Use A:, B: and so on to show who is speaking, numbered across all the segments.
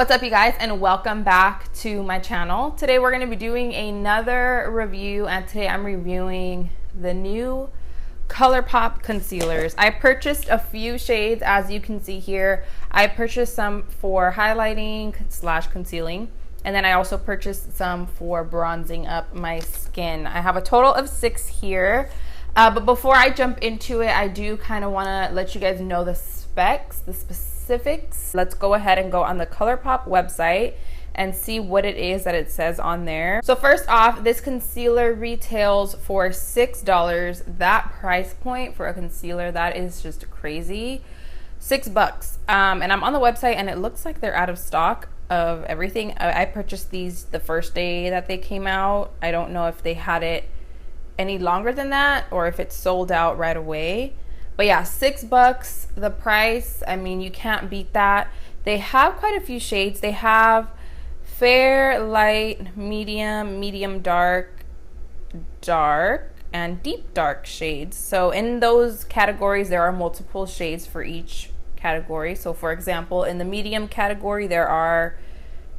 A: What's up, you guys, and welcome back to my channel. Today we're going to be doing another review, and today I'm reviewing the new Colourpop concealers. I purchased a few shades, as you can see here. I purchased some for highlighting / concealing, and then I also purchased some for bronzing up my skin. I have a total of 6 here, but before I jump into it, I do kind of want to let you guys know the specs, the specifics. Let's go ahead and go on the Colourpop website and see what it is that it says on there. So first off, this concealer retails for $6. That price point for a concealer, that is just crazy. $6. And I'm on the website and it looks like they're out of stock of everything. I purchased these the first day that they came out. I don't know if they had it any longer than that or if it's sold out right away. But yeah, $6, the price, I mean, you can't beat that. They have quite a few shades. They have fair, light, medium dark, and deep dark shades. So in those categories, there are multiple shades for each category. So for example, in the medium category, there are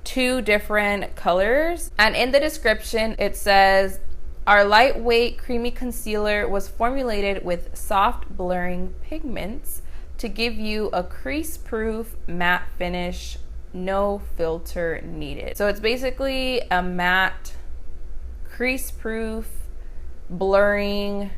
A: 2 different colors. And in the description, it says, our lightweight creamy concealer was formulated with soft blurring pigments to give you a crease-proof matte finish, no filter needed. So it's basically a matte, crease-proof, blurring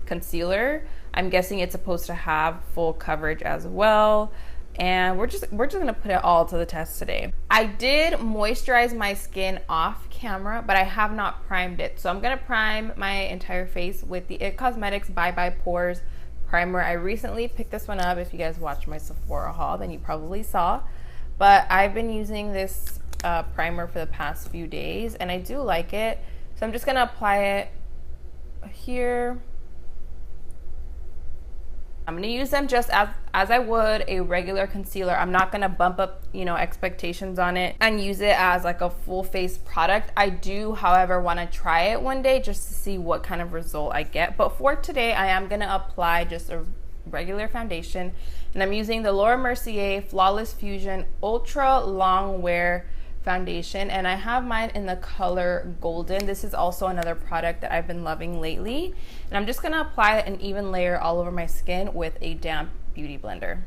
A: concealer. I'm guessing it's supposed to have full coverage as well. And we're just gonna put it all to the test today. I did moisturize my skin off camera, but I have not primed it. So I'm gonna prime my entire face with the It Cosmetics Bye Bye Pores primer. I recently picked this one up. If you guys watched my Sephora haul, then you probably saw. But I've been using this primer for the past few days, and I do like it. So I'm just gonna apply it here. I'm gonna use them just as I would a regular concealer. I'm not gonna bump up, expectations on it and use it as like a full face product. I do, however, wanna try it one day just to see what kind of result I get. But for today, I am gonna apply just a regular foundation, and I'm using the Laura Mercier Flawless Fusion Ultra Long Wear Foundation, and I have mine in the color Golden. This is also another product that I've been loving lately, and I'm just gonna apply an even layer all over my skin with a damp beauty blender.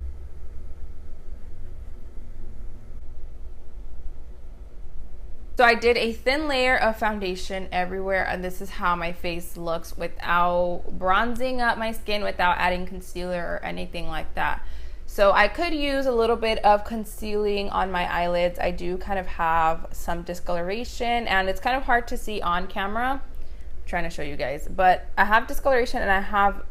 A: So I did a thin layer of foundation everywhere, and this is how my face looks without bronzing up my skin, without adding concealer or anything like that. So I could use a little bit of concealing on my eyelids. I do kind of have some discoloration, and it's kind of hard to see on camera. I'm trying to show you guys, but I have discoloration and I have,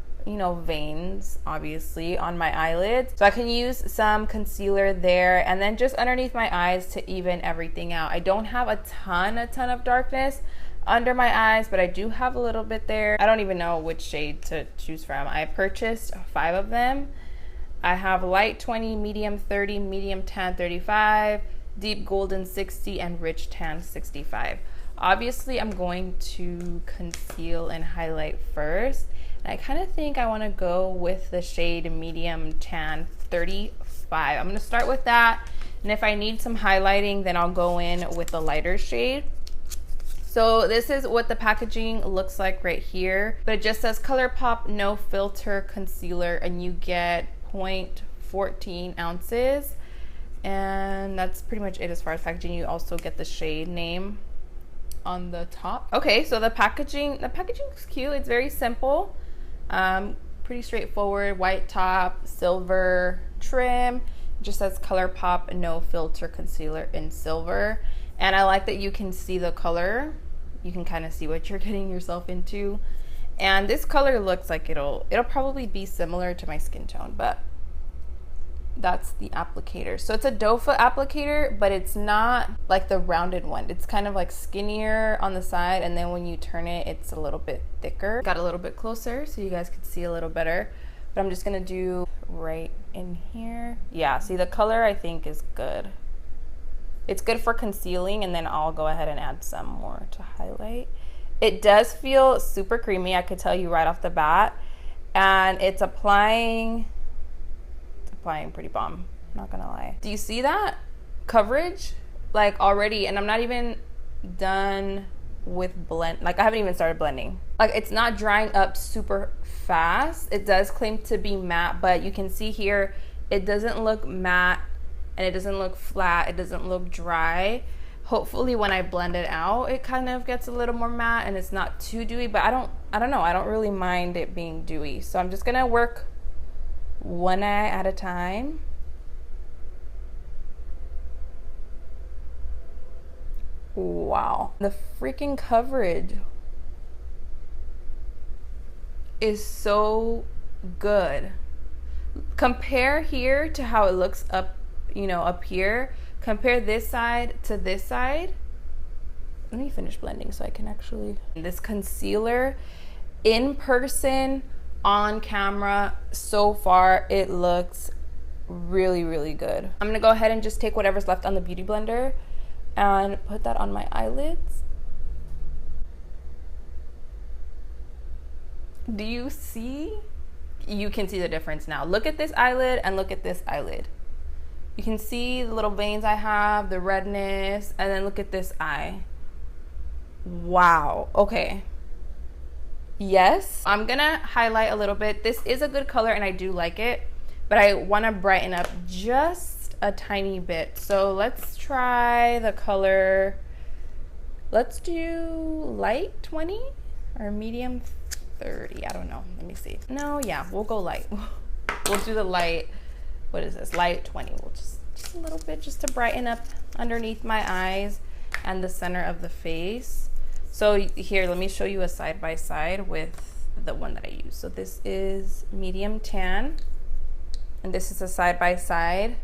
A: veins obviously on my eyelids. So I can use some concealer there, and then just underneath my eyes to even everything out. I don't have a ton of darkness under my eyes, but I do have a little bit there. I don't even know which shade to choose from. I purchased 5 of them. I have light 20, medium 30, medium tan 35, deep golden 60, and rich tan 65. Obviously, I'm going to conceal and highlight first. And I kind of think I want to go with the shade medium tan 35. I'm going to start with that. And if I need some highlighting, then I'll go in with the lighter shade. So this is what the packaging looks like right here. But it just says Colourpop No Filter Concealer, and you get 0.14 ounces, and that's pretty much it as far as packaging. You also get the shade name on the top. Okay, so the packaging is cute. It's very simple, pretty straightforward. White top, silver trim. It just says Colourpop No Filter Concealer in silver, and I like that you can see the color. You can kind of see what you're getting yourself into. And this color looks like it'll probably be similar to my skin tone, but that's the applicator. So it's a doe foot applicator, but it's not like the rounded one. It's kind of like skinnier on the side, and then when you turn it, it's a little bit thicker. Got a little bit closer so you guys can see a little better, but I'm just gonna do right in here. Yeah, see, the color I think is good. It's good for concealing, and then I'll go ahead and add some more to highlight. It does feel super creamy, I could tell you right off the bat, and it's applying pretty bomb, not gonna lie. Do you see that? coverage like already, and I'm not even done with blend. Like I haven't even started blending. Like it's not drying up super fast. It does claim to be matte, but you can see here it doesn't look matte and it doesn't look flat. It doesn't look dry. Hopefully when I blend it out, it kind of gets a little more matte and it's not too dewy, but I don't know. I don't really mind it being dewy. So I'm just gonna work one eye at a time. Wow, the freaking coverage is so good. Compare here to how it looks up, you know, up here. Compare this side to this side. Let me finish blending so I can actually. This concealer in person, on camera, so far it looks really, really good. I'm gonna go ahead and just take whatever's left on the Beauty Blender and put that on my eyelids. Do you see? You can see the difference now. Look at this eyelid and look at this eyelid. You can see the little veins I have, the redness, and then look at this eye. Wow, okay. Yes, I'm gonna highlight a little bit. This is a good color and I do like it, but I wanna brighten up just a tiny bit. So let's try the color. Let's do light 20 or medium 30. I don't know, let me see. No, yeah, we'll go light. We'll do the light. What is this? Light 20. We'll just a little bit just to brighten up underneath my eyes and the center of the face. So here, let me show you a side by side with the one that I use. So this is medium tan and this is a side by side.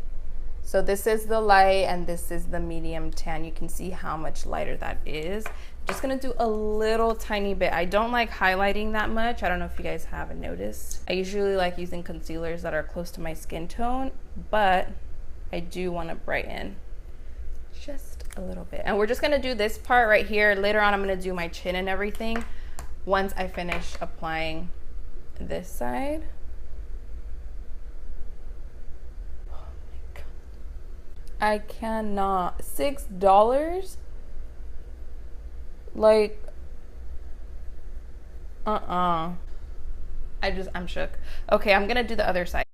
A: So this is the light and this is the medium tan. You can see how much lighter that is. Just gonna do a little tiny bit. I don't like highlighting that much. I don't know if you guys haven't noticed. I usually like using concealers that are close to my skin tone, but I do wanna brighten just a little bit. And we're just gonna do this part right here. Later on, I'm gonna do my chin and everything once I finish applying this side. Oh my God. I cannot. $6? Like, I'm shook. Okay, I'm gonna do the other side.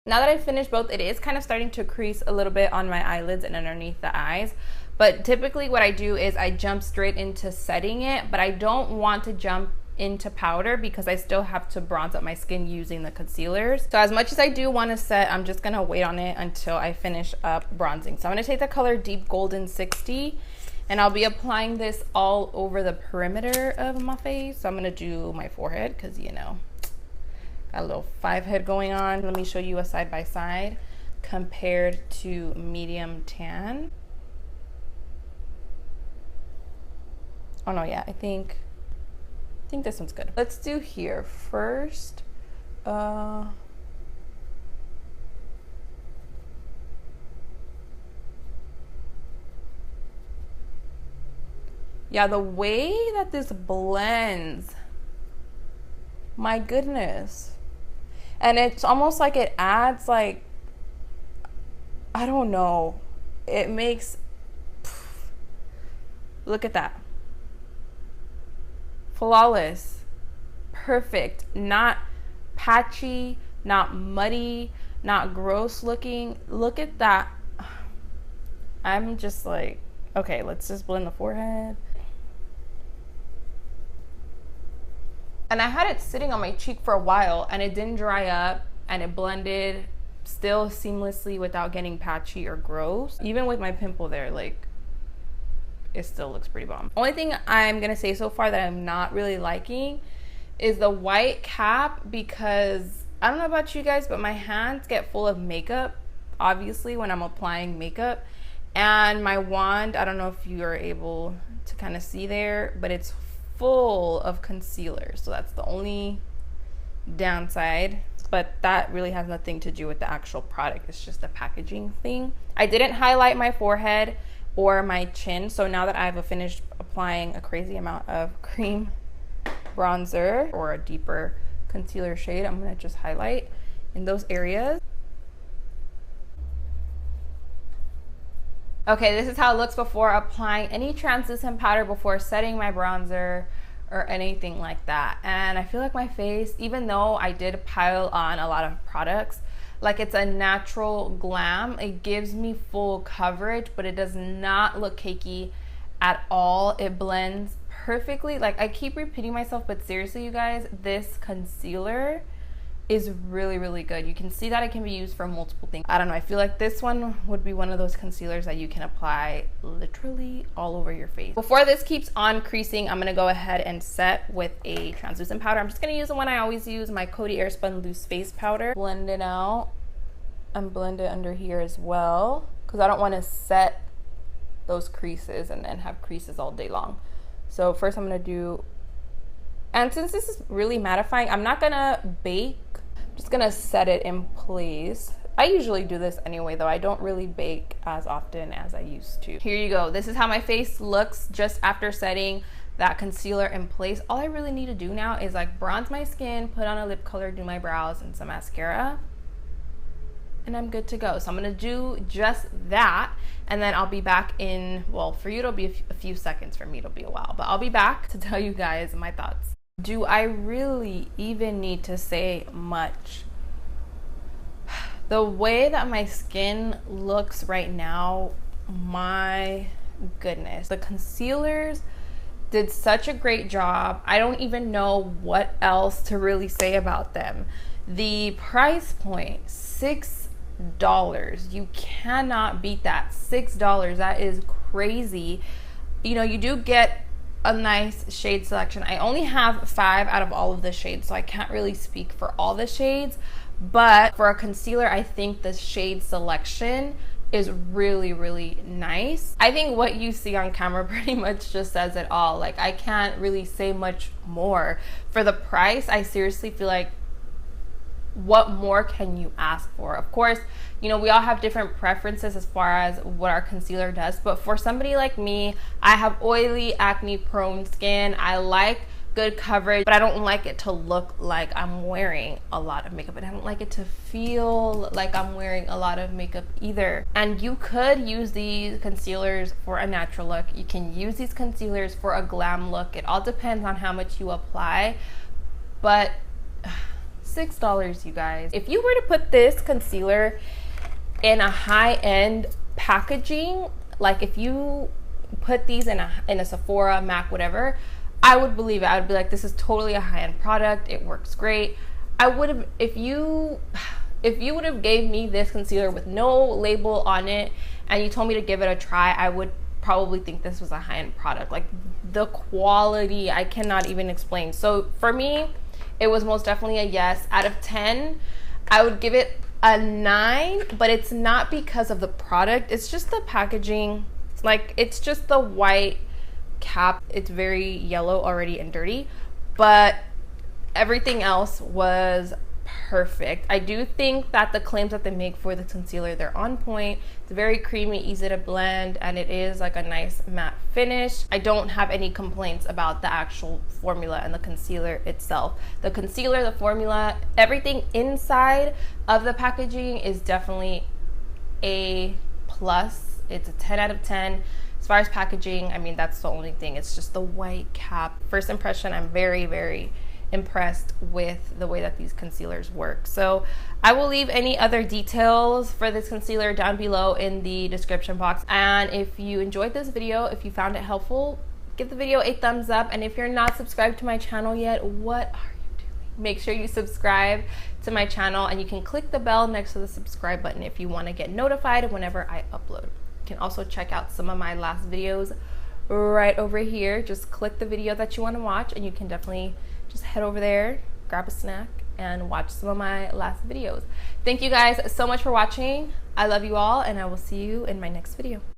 A: Now that I've finished both, it is kind of starting to crease a little bit on my eyelids and underneath the eyes. But typically what I do is I jump straight into setting it, but I don't want to jump into powder because I still have to bronze up my skin using the concealers. So as much as I do want to set, I'm just gonna wait on it until I finish up bronzing. So I'm gonna take the color Deep Golden 60 and I'll be applying this all over the perimeter of my face. So I'm gonna do my forehead because, you know, got a little 5 head going on. Let me show you a side by side compared to medium tan. Oh no, yeah, I think this one's good. Let's do here first. Yeah, the way that this blends, my goodness. And it's almost like it adds like, I don't know, it makes, look at that. Flawless, perfect, not patchy, not muddy, not gross looking. Look at that. I'm just like, okay, let's just blend the forehead. And I had it sitting on my cheek for a while and it didn't dry up and it blended still seamlessly without getting patchy or gross. Even with my pimple there, like, it still looks pretty bomb. Only thing I'm gonna say so far that I'm not really liking is the white cap, because I don't know about you guys, but my hands get full of makeup, obviously, when I'm applying makeup. And my wand, I don't know if you are able to kind of see there, but it's full of concealer. So that's the only downside, but that really has nothing to do with the actual product. It's just a packaging thing. I didn't highlight my forehead or my chin, so now that I've finished applying a crazy amount of cream bronzer or a deeper concealer shade. I'm gonna just highlight in those areas. Okay, this is how it looks before applying any translucent powder, before setting my bronzer or anything like that. And I feel like my face, even though I did pile on a lot of products, like it's a natural glam. It gives me full coverage, but it does not look cakey at all. It blends perfectly. Like, I keep repeating myself, but seriously, you guys, this concealer is really, really good. You can see that it can be used for multiple things. I don't know, I feel like this one would be one of those concealers that you can apply literally all over your face. Before this keeps on creasing, I'm gonna go ahead and set with a translucent powder. I'm just gonna use the one I always use, my Coty Airspun Loose Face Powder. Blend it out and blend it under here as well, because I don't wanna set those creases and then have creases all day long. So first I'm gonna do, and since this is really mattifying, I'm not gonna bake. I'm just gonna set it in place. I usually do this anyway, though. I don't really bake as often as I used to. Here you go. This is how my face looks just after setting that concealer in place. All I really need to do now is like bronze my skin, put on a lip color, do my brows and some mascara, and I'm good to go. So I'm gonna do just that, and then I'll be back in, well, for you it'll be a few seconds, for me it'll be a while, but I'll be back to tell you guys my thoughts. Do I really even need to say much? The way that my skin looks right now, my goodness. The concealers did such a great job. I don't even know what else to really say about them. The price point, $6. You cannot beat that. $6, that is crazy. You know, you do get a nice shade selection. I only have 5 out of all of the shades, so I can't really speak for all the shades, but for a concealer, I think the shade selection is really, really nice. I think what you see on camera pretty much just says it all. Like, I can't really say much more. For the price, I seriously feel like, what more can you ask for? Of course, you know, we all have different preferences as far as what our concealer does, but for somebody like me, I have oily, acne prone skin. I like good coverage, but I don't like it to look like I'm wearing a lot of makeup, and I don't like it to feel like I'm wearing a lot of makeup either. And you could use these concealers for a natural look. You can use these concealers for a glam look. It all depends on how much you apply, but $6, you guys. If you were to put this concealer in a high-end packaging, like if you put these in a Sephora, MAC, whatever, I would believe it. I would be like, this is totally a high-end product. It works great. I would have, if you would have gave me this concealer with no label on it and you told me to give it a try, I would probably think this was a high-end product. Like, the quality, I cannot even explain. So for me, it was most definitely a yes. Out of 10, I would give it a 9, but it's not because of the product. It's just the packaging. Like, it's just the white cap. It's very yellow already and dirty, but everything else was perfect. I do think that the claims that they make for the concealer, they're on point. It's very creamy, easy to blend, and it is like a nice matte finish. I don't have any complaints about the actual formula and the concealer itself. The concealer, the formula, everything inside of the packaging is definitely a plus. It's a 10 out of 10. As far as packaging, I mean, that's the only thing. It's just the white cap. First impression, I'm very, very impressed with the way that these concealers work. So I will leave any other details for this concealer down below in the description box. And if you enjoyed this video, if you found it helpful, give the video a thumbs up. And if you're not subscribed to my channel yet, what are you doing? Make sure you subscribe to my channel, and you can click the bell next to the subscribe button if you want to get notified whenever I upload. You can also check out some of my last videos right over here. Just click the video that you want to watch, and you can definitely just head over there, grab a snack, and watch some of my last videos. Thank you guys so much for watching. I love you all, and I will see you in my next video.